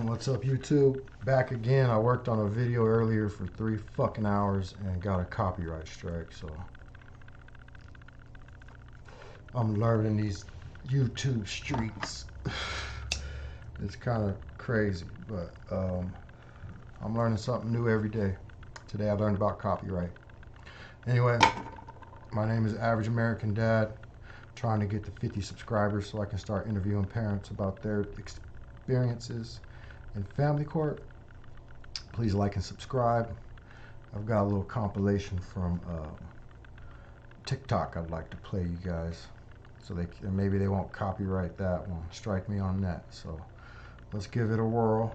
What's up, YouTube? Back again. I worked on a video earlier for 3 fucking hours and got a copyright strike, so I'm learning these YouTube streets. It's kind of crazy, but I'm learning something new every day. Today I learned about copyright. Anyway, my name is Average American Dad, trying to get to 50 subscribers so I can start interviewing parents about their experiences in family court. Please like and subscribe. I've got a little compilation from TikTok I'd like to play you guys, so maybe they won't copyright that one, strike me on that. So let's give it a whirl.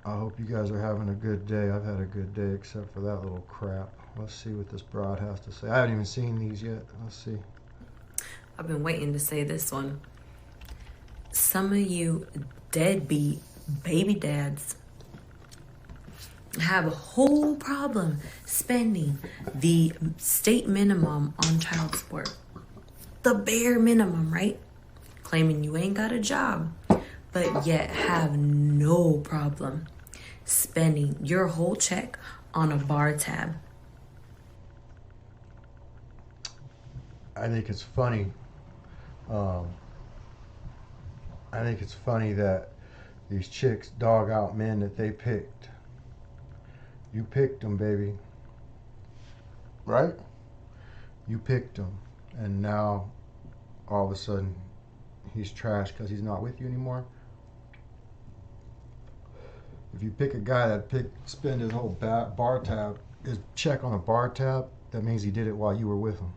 I hope you guys are having a good day. I've had a good day except for that little crap. Let's see what this broad has to say. I haven't even seen these yet. Let's see. I've been waiting to say this one. Some of you deadbeat baby dads have a whole problem spending the state minimum on child support. The bare minimum, right? Claiming you ain't got a job, but yet have no problem spending your whole check on a bar tab. I think it's funny. I think it's funny that these chicks dog out men that they picked. You picked them, baby. Right? You picked him. And now, all of a sudden, he's trash because he's not with you anymore. If you pick a guy that spend his whole bar tab, his check on a bar tab, that means he did it while you were with him.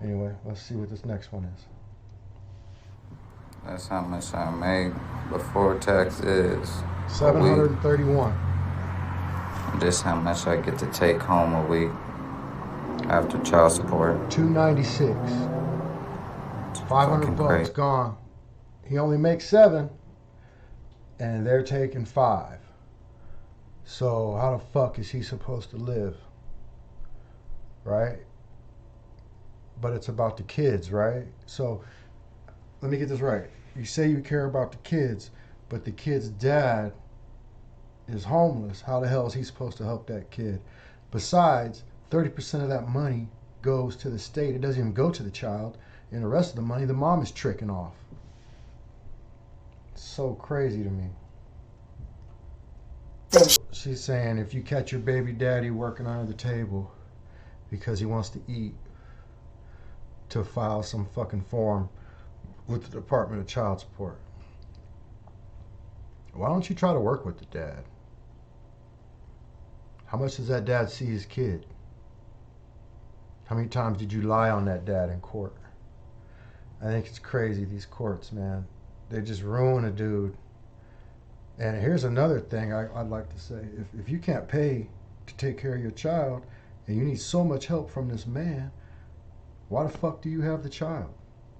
Anyway, let's see what this next one is. That's how much I make before taxes. $731. This how much I get to take home a week after child support. $296. $500 gone. He only makes $7, and they're taking $5. So how the fuck is he supposed to live? Right? But it's about the kids, right? So let me get this right. You say you care about the kids, but the kid's dad is homeless. How the hell is he supposed to help that kid? Besides, 30% of that money goes to the state. It doesn't even go to the child. And the rest of the money, the mom is tricking off. It's so crazy to me. She's saying if you catch your baby daddy working under the table because he wants to eat, to file some fucking form with the Department of Child Support. Why don't you try to work with the dad? How much does that dad see his kid? How many times did you lie on that dad in court? I think it's crazy, these courts, man. They just ruin a dude. And here's another thing I'd like to say. If you can't pay to take care of your child and you need so much help from this man, why the fuck do you have the child?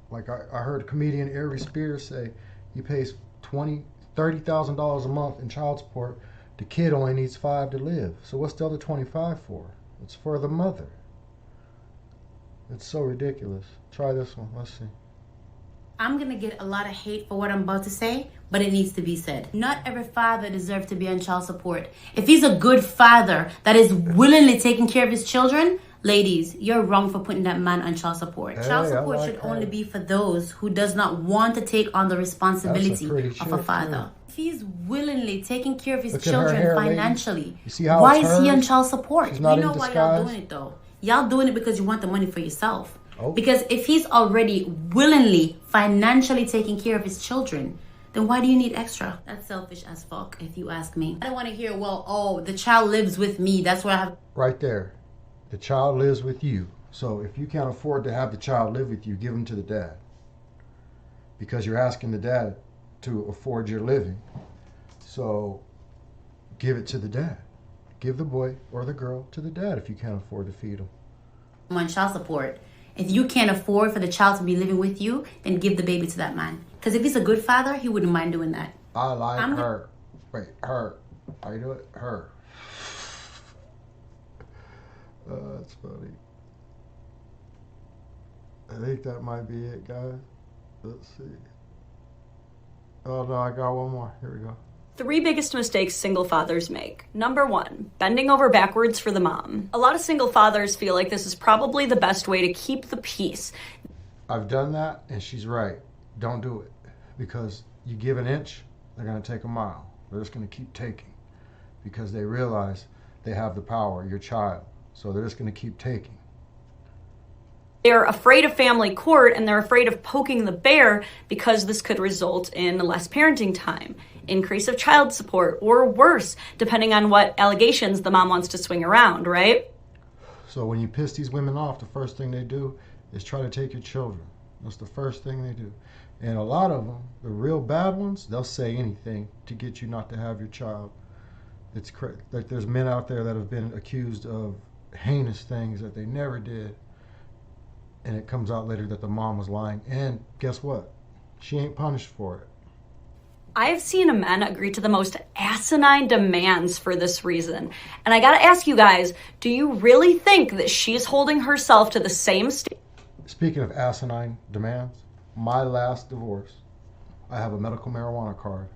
Like I heard comedian Ari Spears say he pays $30,000 a month in child support. The kid only needs $5 to live. So what's the other $25 for? It's for the mother. It's so ridiculous. Try this one. Let's see. I'm gonna get a lot of hate for what I'm about to say, but it needs to be said. Not every father deserves to be on child support. If he's a good father that is willingly taking care of his children, ladies, you're wrong for putting that man on child support. Hey, Child support should only be for those who does not want to take on the responsibility of a father. If he's willingly taking care of his children financially, why is he on child support? You know why y'all doing it though? Y'all doing it because you want the money for yourself. Oh. Because if he's already willingly financially taking care of his children, then why do you need extra? That's selfish as fuck, if you ask me. I don't want to hear, well, oh, the child lives with me. That's what I have. Right there. The child lives with you. So if you can't afford to have the child live with you, give him to the dad. Because you're asking the dad to afford your living. So give it to the dad. Give the boy or the girl to the dad if you can't afford to feed them. I'm on child support. If you can't afford for the child to be living with you, then give the baby to that man. Because if he's a good father, he wouldn't mind doing that. I like her. Wait, her. How you do it? Her. That's funny. I think that might be it, guys. Let's see. Oh no, I got one more. Here we go. 3 biggest mistakes single fathers make. Number 1, bending over backwards for the mom. A lot of single fathers feel like this is probably the best way to keep the peace. I've done that, and she's right. Don't do it. Because you give an inch, they're going to take a mile. They're just going to keep taking. Because they realize they have the power, your child. So they're just going to keep taking. They're afraid of family court, and they're afraid of poking the bear because this could result in less parenting time, increase of child support, or worse, depending on what allegations the mom wants to swing around, right? So when you piss these women off, the first thing they do is try to take your children. That's the first thing they do. And a lot of them, the real bad ones, they'll say anything to get you not to have your child. It's crazy. Like there's men out there that have been accused of heinous things that they never did. And it comes out later that the mom was lying. And guess what? She ain't punished for it. I've seen men agree to the most asinine demands for this reason. And I gotta ask you guys, do you really think that she's holding herself to the same Speaking of asinine demands, my last divorce, I have a medical marijuana card.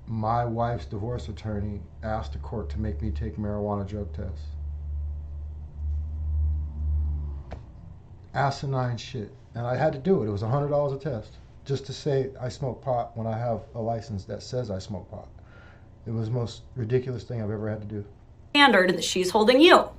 My wife's divorce attorney asked the court to make me take marijuana drug tests. Asinine shit. And I had to do it. It was $100 a test just to say I smoke pot when I have a license that says I smoke pot. It was the most ridiculous thing I've ever had to do. Standard that she's holding you.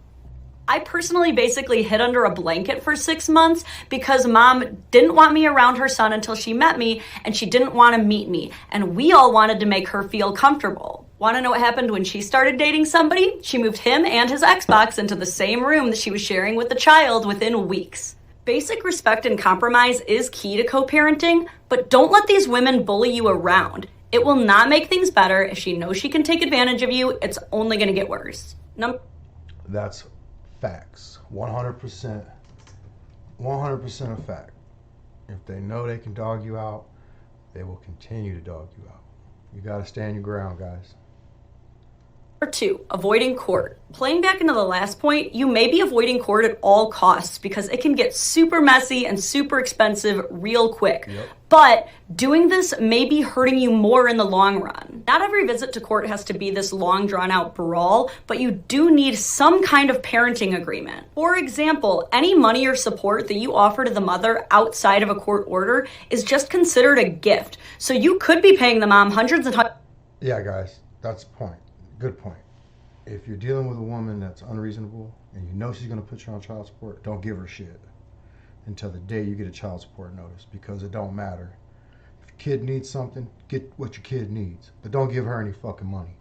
I personally basically hid under a blanket for 6 months because mom didn't want me around her son until she met me, and she didn't want to meet me. And we all wanted to make her feel comfortable. Want to know what happened when she started dating somebody? She moved him and his Xbox into the same room that she was sharing with the child within weeks. Basic respect and compromise is key to co-parenting, but don't let these women bully you around. It will not make things better. If she knows she can take advantage of you, it's only going to get worse. That's facts. 100%. 100% a fact. If they know they can dog you out, they will continue to dog you out. You got to stand your ground, guys. Number 2, avoiding court. Playing back into the last point, you may be avoiding court at all costs because it can get super messy and super expensive real quick. Yep. But doing this may be hurting you more in the long run. Not every visit to court has to be this long drawn out brawl, but you do need some kind of parenting agreement. For example, any money or support that you offer to the mother outside of a court order is just considered a gift. So you could be paying the mom hundreds and hundreds. Yeah, guys, that's the point. Good point. If you're dealing with a woman that's unreasonable and you know she's going to put you on child support, don't give her shit until the day you get a child support notice, because it don't matter. If your kid needs something, get what your kid needs, but don't give her any fucking money.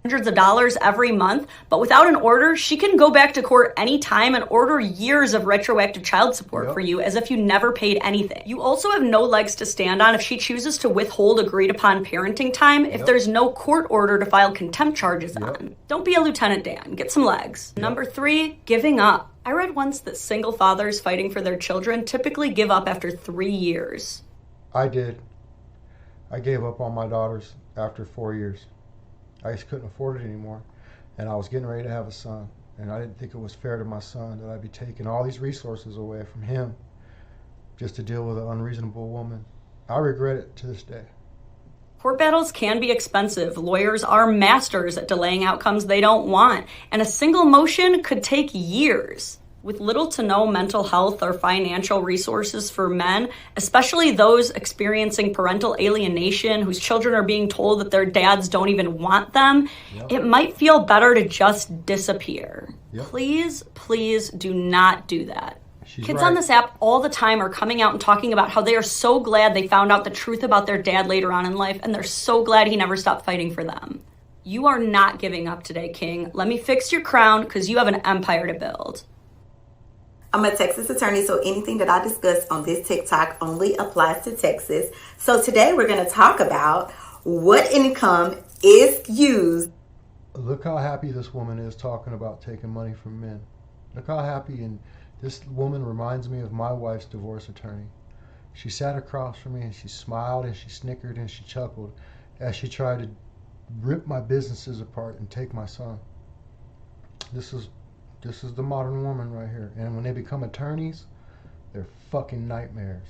Hundreds of dollars every month, but without an order, she can go back to court anytime and order years of retroactive child support for you as if you never paid anything. You also have no legs to stand on if she chooses to withhold agreed upon parenting time if there's no court order to file contempt charges on. Don't be a Lieutenant Dan, get some legs. Number 3, giving up. I read once that single fathers fighting for their children typically give up after 3 years. I did. I gave up on my daughters after 4 years. I just couldn't afford it anymore. And I was getting ready to have a son. And I didn't think it was fair to my son that I'd be taking all these resources away from him just to deal with an unreasonable woman. I regret it to this day. Court battles can be expensive. Lawyers are masters at delaying outcomes they don't want. And a single motion could take years. With little to no mental health or financial resources for men, especially those experiencing parental alienation, whose children are being told that their dads don't even want them, it might feel better to just disappear. Please, please do not do that. Kids on this app all the time are coming out and talking about how they are so glad they found out the truth about their dad later on in life, and they're so glad he never stopped fighting for them. You are not giving up today, King. Let me fix your crown, because you have an empire to build. I'm a Texas attorney, so anything that I discuss on this TikTok only applies to Texas. So today we're going to talk about what income is used. Look how happy this woman is talking about taking money from men. Look how happy, and this woman reminds me of my wife's divorce attorney. She sat across from me and she smiled and she snickered and she chuckled as she tried to rip my businesses apart and take my son. This is This is the modern woman right here. And when they become attorneys, they're fucking nightmares.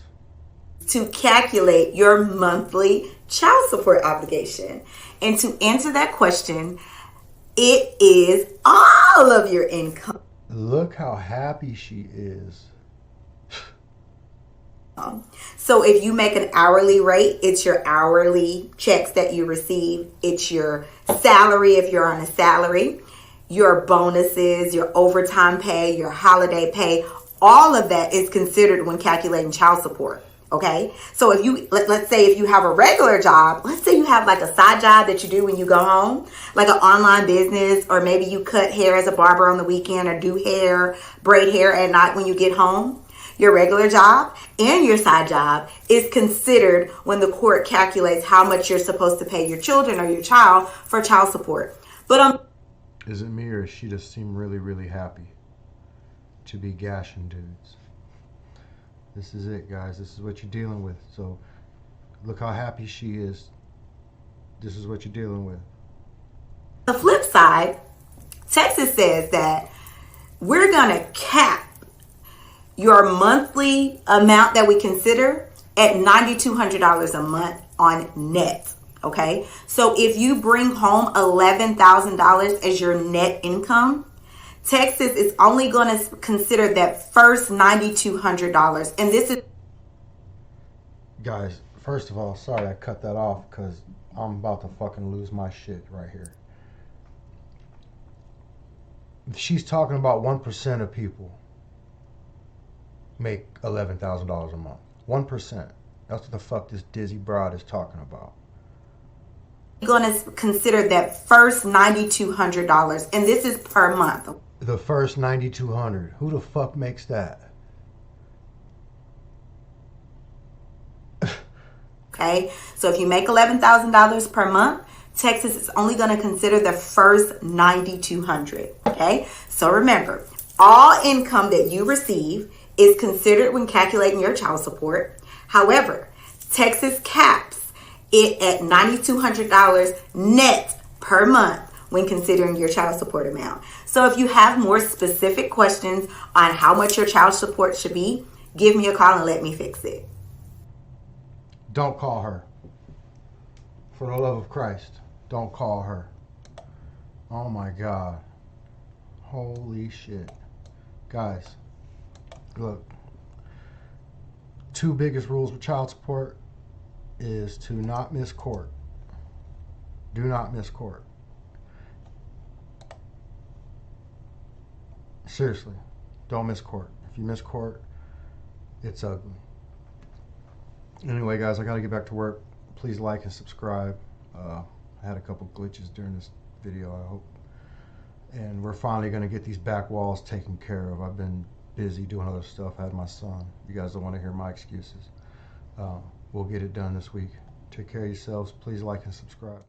To calculate your monthly child support obligation. And to answer that question, it is all of your income. Look how happy she is. So if you make an hourly rate, it's your hourly checks that you receive. It's your salary if you're on a salary, your bonuses, your overtime pay, your holiday pay. All of that is considered when calculating child support. Okay, so if you, let's say if you have a regular job, let's say you have like a side job that you do when you go home, like an online business, or maybe you cut hair as a barber on the weekend or do hair, braid hair at night when you get home. Your regular job and your side job is considered when the court calculates how much you're supposed to pay your children or your child for child support. But is it me or she just seemed really, really happy to be gashing dudes? This is it, guys. This is what you're dealing with. So look how happy she is. This is what you're dealing with. The flip side, Texas says that we're going to cap your monthly amount that we consider at $9,200 a month on net. Okay, so if you bring home $11,000 as your net income, Texas is only going to consider that first $9,200. And this is... Guys, first of all, sorry I cut that off because I'm about to fucking lose my shit right here. She's talking about 1% of people make $11,000 a month. 1%. That's what the fuck this dizzy broad is talking about. Going to consider that first $9,200, and this is per month. The first $9,200. Who the fuck makes that? Okay, so if you make $11,000 per month, Texas is only going to consider the first $9,200. Okay, so remember, all income that you receive is considered when calculating your child support. However, Texas caps it at $9,200 net per month when considering your child support amount. So if you have more specific questions on how much your child support should be, give me a call and let me fix it. Don't call her. For the love of Christ, don't call her. Oh my God. Holy shit. Guys, look. 2 biggest rules with child support is to not miss court. Do not miss court. Seriously, don't miss court. If you miss court, it's ugly. Anyway, guys, I got to get back to work. Please like and subscribe. I had a couple glitches during this video, I hope. And we're finally going to get these back walls taken care of. I've been busy doing other stuff. I had my son. You guys don't want to hear my excuses. We'll get it done this week. Take care of yourselves. Please like and subscribe.